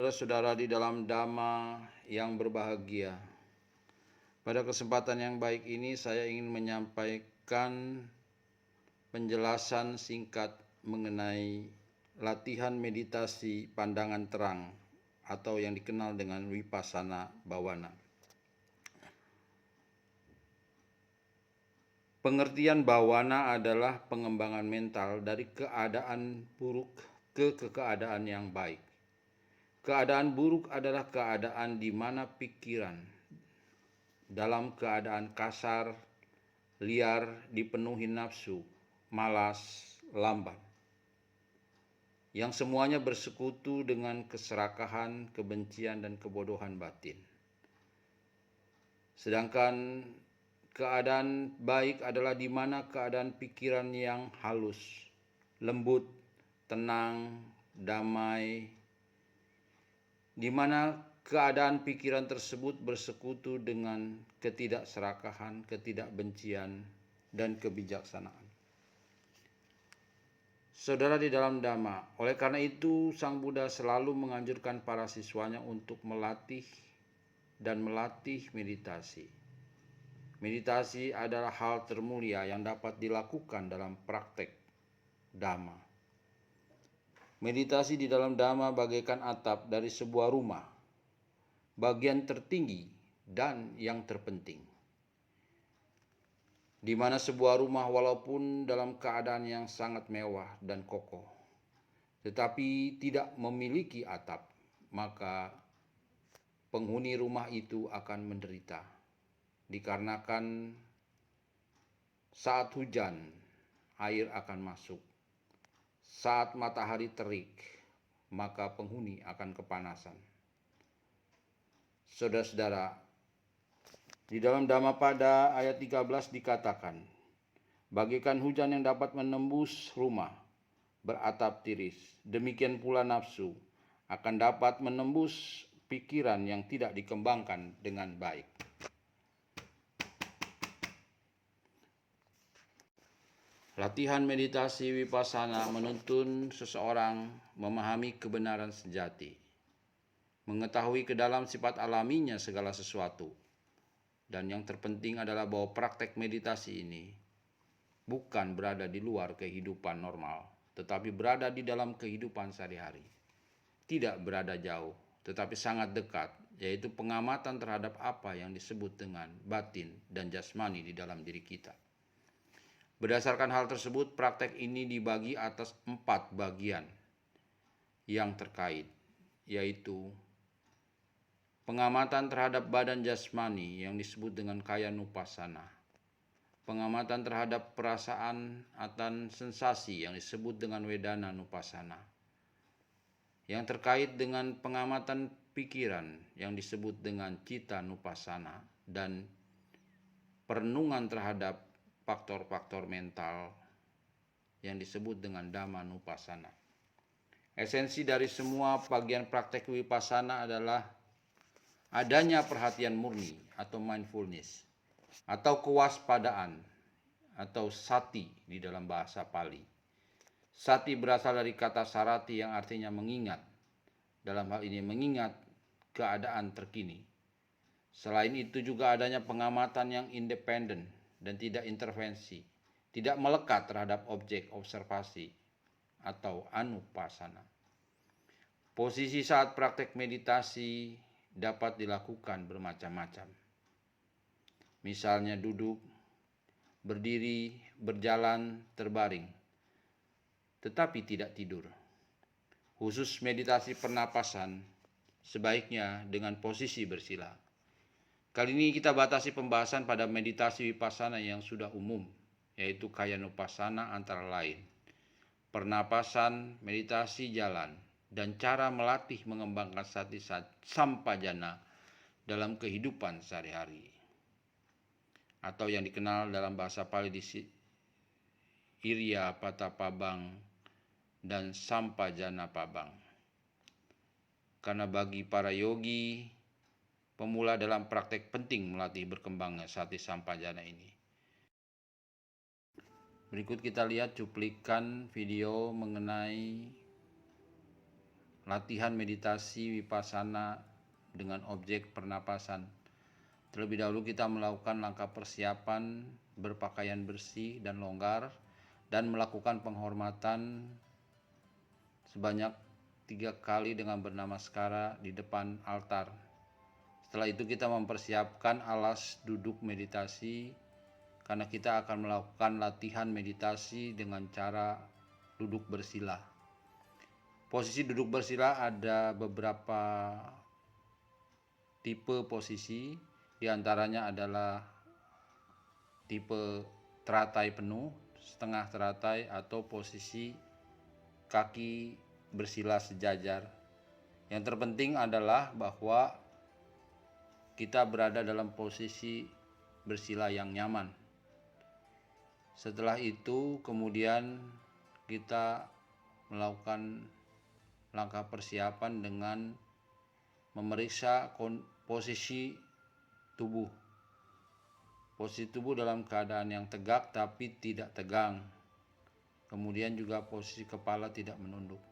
Saudara-saudara di dalam Dhamma yang berbahagia, pada kesempatan yang baik ini saya ingin menyampaikan penjelasan singkat mengenai latihan meditasi pandangan terang atau yang dikenal dengan Vipassana Bhavana. Pengertian Bhavana adalah pengembangan mental dari keadaan buruk ke keadaan yang baik. Keadaan buruk adalah keadaan di mana pikiran dalam keadaan kasar, liar, dipenuhi nafsu, malas, lamban, yang semuanya bersekutu dengan keserakahan, kebencian, dan kebodohan batin. Sedangkan keadaan baik adalah di mana keadaan pikiran yang halus, lembut, tenang, damai, di mana keadaan pikiran tersebut bersekutu dengan ketidakserakahan, ketidakbencian, dan kebijaksanaan. Saudara di dalam Dhamma, oleh karena itu Sang Buddha selalu menganjurkan para siswanya untuk melatih meditasi. Meditasi adalah hal termulia yang dapat dilakukan dalam praktek Dhamma. Meditasi di dalam Dhamma bagaikan atap dari sebuah rumah, bagian tertinggi dan yang terpenting, di mana sebuah rumah walaupun dalam keadaan yang sangat mewah dan kokoh, tetapi tidak memiliki atap, maka penghuni rumah itu akan menderita, dikarenakan saat hujan air akan masuk. Saat matahari terik, maka penghuni akan kepanasan. Saudara-saudara, di dalam Dhammapada ayat 13 dikatakan, bagaikan hujan yang dapat menembus rumah beratap tiris, demikian pula nafsu akan dapat menembus pikiran yang tidak dikembangkan dengan baik. Latihan meditasi Vipassana menuntun seseorang memahami kebenaran sejati, mengetahui ke dalam sifat alaminya segala sesuatu, dan yang terpenting adalah bahwa praktek meditasi ini bukan berada di luar kehidupan normal, tetapi berada di dalam kehidupan sehari-hari. Tidak berada jauh, tetapi sangat dekat, yaitu pengamatan terhadap apa yang disebut dengan batin dan jasmani di dalam diri kita. Berdasarkan hal tersebut, praktek ini dibagi atas 4 bagian yang terkait, yaitu pengamatan terhadap badan jasmani yang disebut dengan Kayanupassana, pengamatan terhadap perasaan atau sensasi yang disebut dengan Vedananupassana, yang terkait dengan pengamatan pikiran yang disebut dengan Cittanupassana, dan perenungan terhadap faktor-faktor mental yang disebut dengan Dhammanupassana. Esensi dari semua bagian praktek Vipassana adalah adanya perhatian murni atau mindfulness, atau kewaspadaan atau sati di dalam bahasa Pali. Sati berasal dari kata sarati yang artinya mengingat. Dalam hal ini mengingat keadaan terkini. Selain itu juga adanya pengamatan yang independen dan tidak intervensi, tidak melekat terhadap objek observasi atau anupassana. Posisi saat praktek meditasi dapat dilakukan bermacam-macam. Misalnya duduk, berdiri, berjalan, terbaring, tetapi tidak tidur. Khusus meditasi pernapasan, sebaiknya dengan posisi bersila. Kali ini kita batasi pembahasan pada meditasi Vipassana yang sudah umum, yaitu Kayanupassana antara lain, pernapasan, meditasi jalan, dan cara melatih mengembangkan sati sampajana dalam kehidupan sehari-hari, atau yang dikenal dalam bahasa Pali di Iriyapatapabang dan Sampajanapabang. Karena bagi para yogi pemula dalam praktek penting melatih berkembangnya sati sampajana ini. Berikut kita lihat cuplikan video mengenai latihan meditasi vipassana dengan objek pernapasan. Terlebih dahulu kita melakukan langkah persiapan berpakaian bersih dan longgar dan melakukan penghormatan sebanyak 3 kali dengan bernamaskara di depan altar. Setelah itu kita mempersiapkan alas duduk meditasi karena kita akan melakukan latihan meditasi dengan cara duduk bersila. Posisi duduk bersila ada beberapa tipe posisi, diantaranya adalah tipe teratai penuh, setengah teratai, atau posisi kaki bersila sejajar. Yang terpenting adalah bahwa kita berada dalam posisi bersila yang nyaman. Setelah itu kemudian kita melakukan langkah persiapan dengan memeriksa posisi tubuh. Posisi tubuh dalam keadaan yang tegak tapi tidak tegang. Kemudian juga posisi kepala tidak menunduk.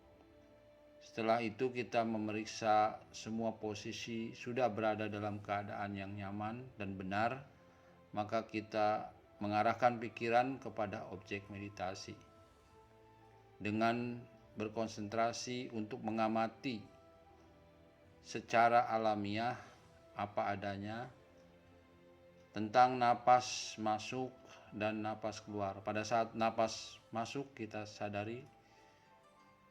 Setelah itu kita memeriksa semua posisi sudah berada dalam keadaan yang nyaman dan benar, maka kita mengarahkan pikiran kepada objek meditasi dengan berkonsentrasi untuk mengamati secara alamiah apa adanya tentang napas masuk dan napas keluar. Pada saat napas masuk kita sadari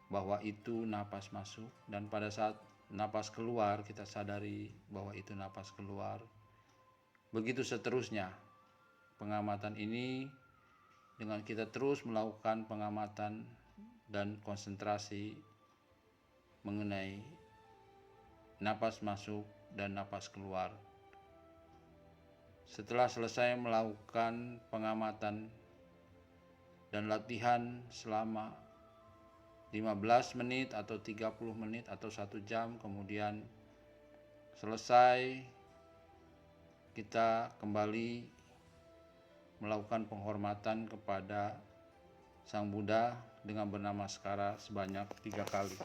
bahwa itu napas masuk, dan pada saat napas keluar kita sadari bahwa itu napas keluar. Begitu seterusnya. Pengamatan ini dengan kita terus melakukan pengamatan dan konsentrasi mengenai napas masuk dan napas keluar. Setelah selesai melakukan pengamatan dan latihan selama 15 menit atau 30 menit atau 1 jam, kemudian selesai, kita kembali melakukan penghormatan kepada Sang Buddha dengan bernamaskara sebanyak 3 kali.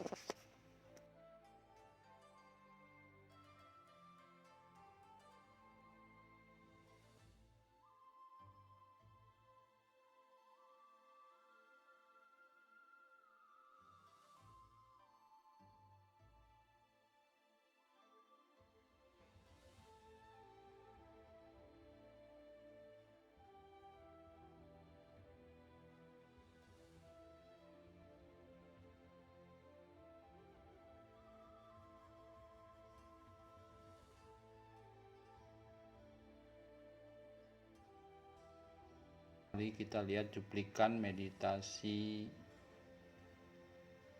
Mari kita lihat cuplikan meditasi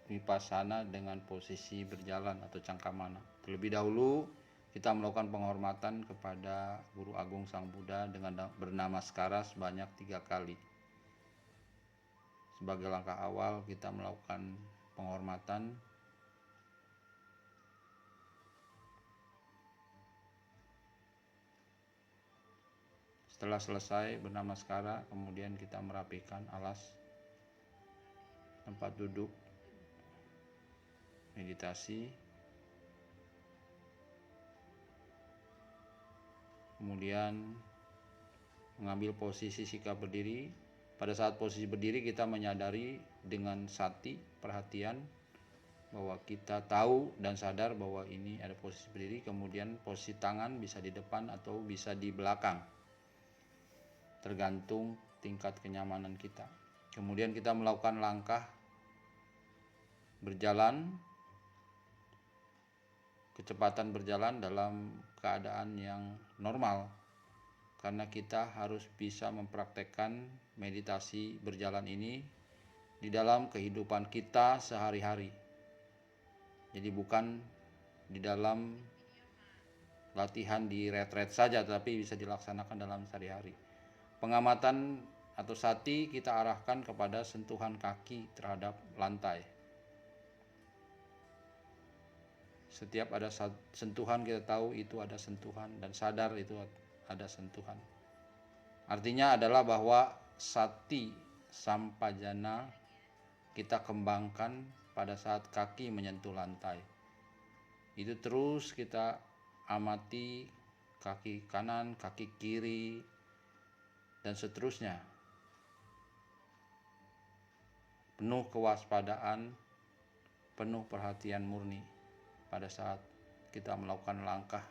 vipassana dengan posisi berjalan atau cangkamana. Terlebih dahulu kita melakukan penghormatan kepada Guru Agung Sang Buddha dengan bernamaskara sebanyak 3 kali. Sebagai langkah awal kita melakukan penghormatan Setelah selesai bernamaskara, kemudian kita merapikan alas tempat duduk meditasi. Kemudian mengambil posisi sikap berdiri. Pada saat posisi berdiri kita menyadari dengan sati, perhatian, bahwa kita tahu dan sadar bahwa ini ada posisi berdiri. Kemudian posisi tangan bisa di depan atau bisa di belakang, tergantung tingkat kenyamanan kita. Kemudian kita melakukan langkah berjalan, kecepatan berjalan dalam keadaan yang normal, karena kita harus bisa mempraktekkan meditasi berjalan ini di dalam kehidupan kita sehari-hari. Jadi bukan di dalam latihan di retret saja, tapi bisa dilaksanakan dalam sehari-hari. Pengamatan atau sati kita arahkan kepada sentuhan kaki terhadap lantai. Setiap ada sentuhan kita tahu itu ada sentuhan, dan sadar itu ada sentuhan. Artinya adalah bahwa sati sampajana kita kembangkan pada saat kaki menyentuh lantai. Itu terus kita amati kaki kanan, kaki kiri, dan seterusnya. Penuh kewaspadaan, penuh perhatian murni pada saat kita melakukan langkah.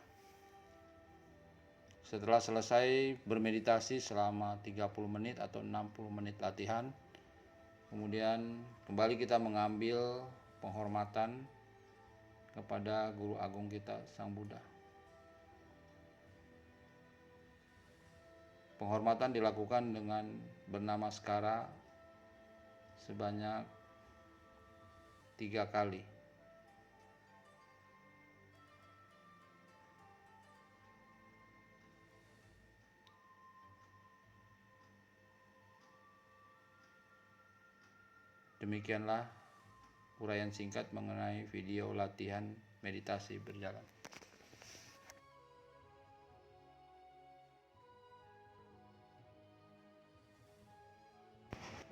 Setelah selesai bermeditasi selama 30 menit atau 60 menit latihan, kemudian kembali kita mengambil penghormatan kepada Guru Agung kita, Sang Buddha. Penghormatan dilakukan dengan bernamaskara sebanyak 3 kali. Demikianlah uraian singkat mengenai video latihan meditasi berjalan.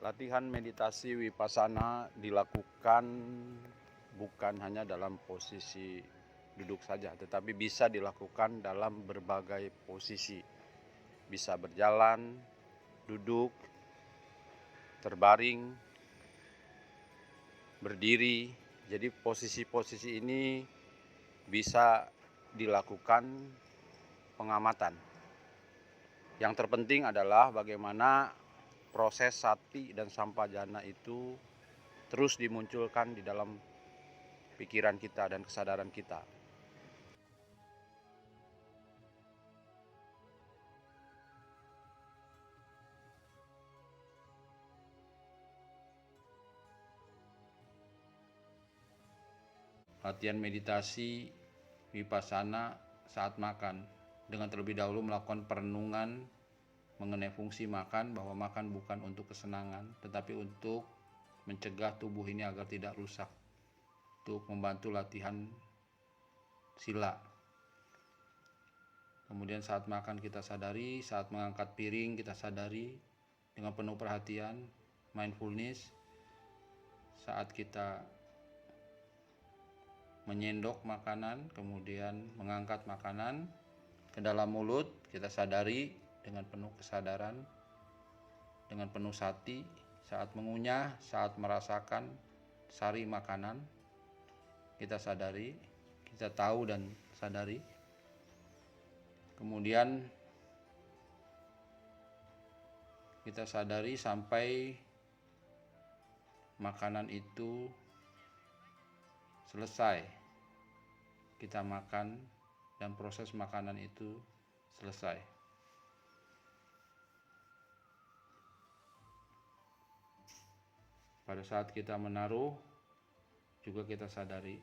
Latihan meditasi Vipassana dilakukan bukan hanya dalam posisi duduk saja, tetapi bisa dilakukan dalam berbagai posisi. Bisa berjalan, duduk, terbaring, berdiri. Jadi posisi-posisi ini bisa dilakukan pengamatan. Yang terpenting adalah bagaimana proses sati dan sampajana itu terus dimunculkan di dalam pikiran kita dan kesadaran kita. Latihan meditasi Vipassana saat makan, dengan terlebih dahulu melakukan perenungan mengenai fungsi makan, bahwa makan bukan untuk kesenangan, tetapi untuk mencegah tubuh ini agar tidak rusak, untuk membantu latihan sila. Kemudian saat makan kita sadari, saat mengangkat piring kita sadari dengan penuh perhatian, mindfulness. Saat kita menyendok makanan, kemudian mengangkat makanan ke dalam mulut, kita sadari dengan penuh kesadaran, dengan penuh sati. Saat mengunyah, saat merasakan sari makanan, kita sadari, kita tahu dan sadari. Kemudian kita sadari sampai makanan itu selesai kita makan dan proses makanan itu selesai. Pada saat kita menaruh juga kita sadari.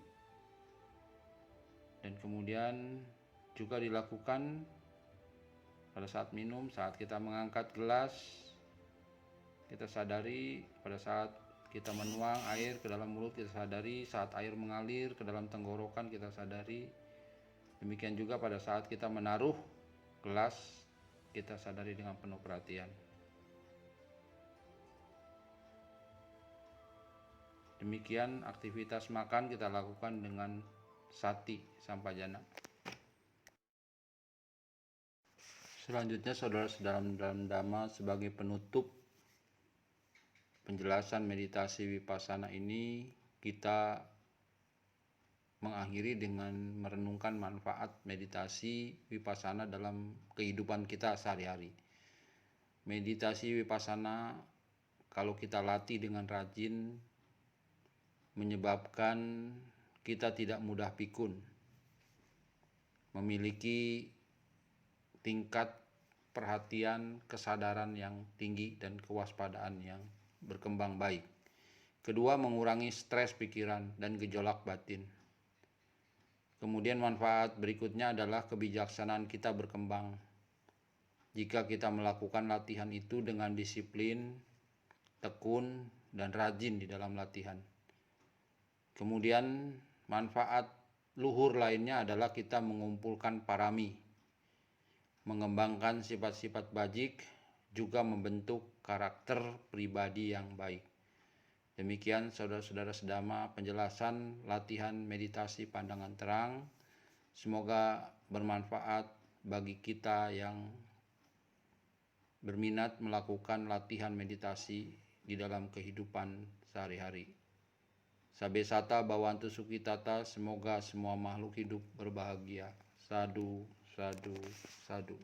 Dan kemudian juga dilakukan pada saat minum, saat kita mengangkat gelas kita sadari, pada saat kita menuang air ke dalam mulut kita sadari, saat air mengalir ke dalam tenggorokan kita sadari. Demikian juga pada saat kita menaruh gelas kita sadari dengan penuh perhatian. Demikian aktivitas makan kita lakukan dengan sati sampajana. Selanjutnya saudara-saudara dalam Dhamma, sebagai penutup penjelasan meditasi Vipassana ini, kita mengakhiri dengan merenungkan manfaat meditasi Vipassana dalam kehidupan kita sehari-hari. Meditasi Vipassana kalau kita latih dengan rajin menyebabkan kita tidak mudah pikun, memiliki tingkat perhatian, kesadaran yang tinggi dan kewaspadaan yang berkembang baik. Kedua, mengurangi stres pikiran dan gejolak batin. Kemudian manfaat berikutnya adalah kebijaksanaan kita berkembang. Jika kita melakukan latihan itu dengan disiplin, tekun, dan rajin di dalam latihan. Kemudian manfaat luhur lainnya adalah kita mengumpulkan parami, mengembangkan sifat-sifat bajik, juga membentuk karakter pribadi yang baik. Demikian saudara-saudara sedama penjelasan latihan meditasi pandangan terang. Semoga bermanfaat bagi kita yang berminat melakukan latihan meditasi di dalam kehidupan sehari-hari. Sabe sata bawantu suki tata, semoga semua makhluk hidup berbahagia. Sadu, sadu, sadu.